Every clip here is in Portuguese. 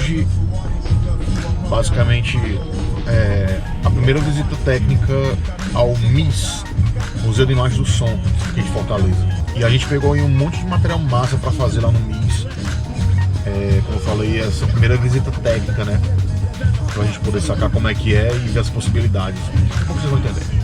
hoje, basicamente, a primeira visita técnica ao MIS, Museu de Imagens do Som, aqui de Fortaleza. E a gente pegou aí um monte de material massa para fazer lá no MIS. Como eu falei, essa primeira visita técnica, né? Pra gente poder sacar como é que é e ver as possibilidades. Como vocês vão entender.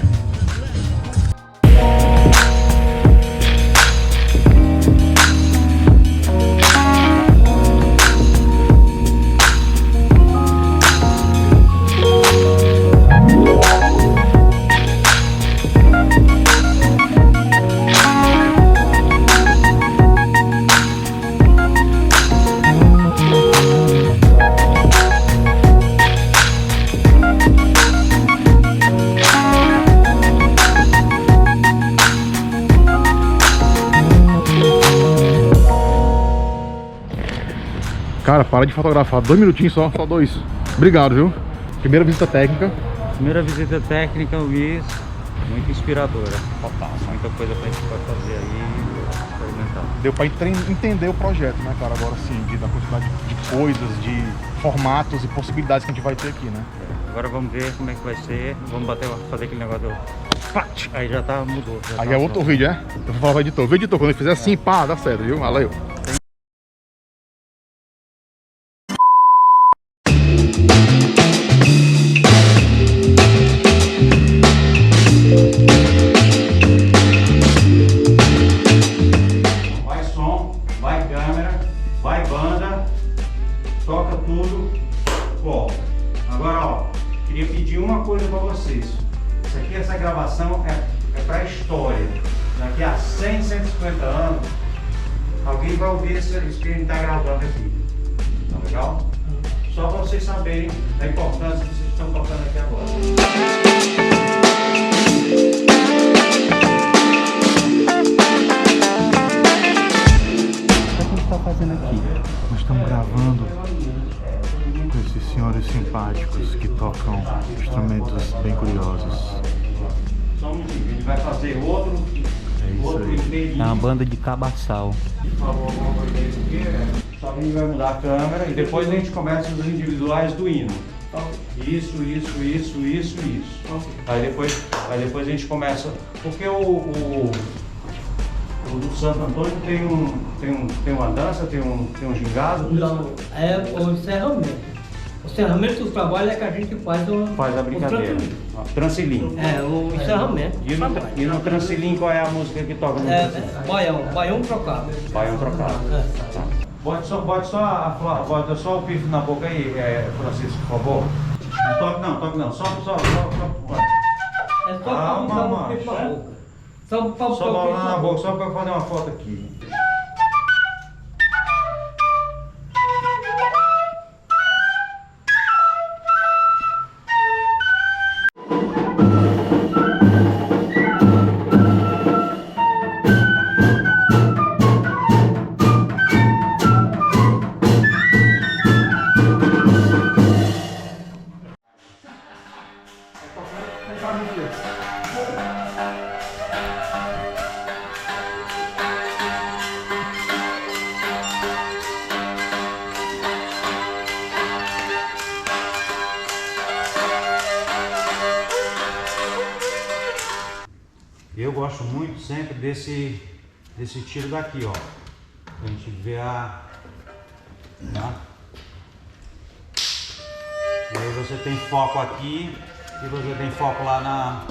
Cara, para de fotografar, 2 minutinhos só 2. Obrigado, viu? Primeira visita técnica. Primeira visita técnica, Luiz, muito inspiradora. Total, muita coisa pra gente pode fazer aí, experimentar. Deu pra entender o projeto, né, cara? Agora sim, da quantidade de coisas, de formatos e possibilidades que a gente vai ter aqui, né? Agora vamos ver como é que vai ser. Vamos fazer aquele negócio do... Aí já tá, mudou. Já aí tá, é outro vídeo, é? Eu vou falar pro editor. O editor, quando ele fizer assim, pá, dá certo, viu? Valeu. Toca tudo, volta. Agora, ó, queria pedir uma coisa para vocês. Isso aqui, essa gravação é para a história. Daqui a 100, 150 anos, alguém vai ouvir isso que a gente está gravando aqui. Tá legal? Só para vocês saberem da importância que vocês estão tocando aqui agora. O que a gente está fazendo aqui? Nós estamos gravando com esses senhores simpáticos que tocam instrumentos bem curiosos. Só um minutinho, a gente vai fazer outro É uma banda de cabaçal. Só que a gente vai mudar a câmera e depois a gente começa os individuais do hino. Isso. Aí depois a gente começa, porque o do Santo Antônio tem uma dança, tem um gingado? Não, é o encerramento. O encerramento do trabalho é que a gente faz a brincadeira. Transilim. É, o encerramento. E no Transilim qual é a música que toca no Transilim? Baião trocado. Baião trocado. Tá. Bote só o pifo na boca aí, Francisco, por favor. Não toque não. Só. É só pra botar o peixe na boca. Só pra botar o peixe na boca. Só pra eu fazer uma foto aqui. Eu gosto muito sempre desse tiro daqui, ó. Pra gente ver a... Tá? E aí você tem foco aqui e você tem foco lá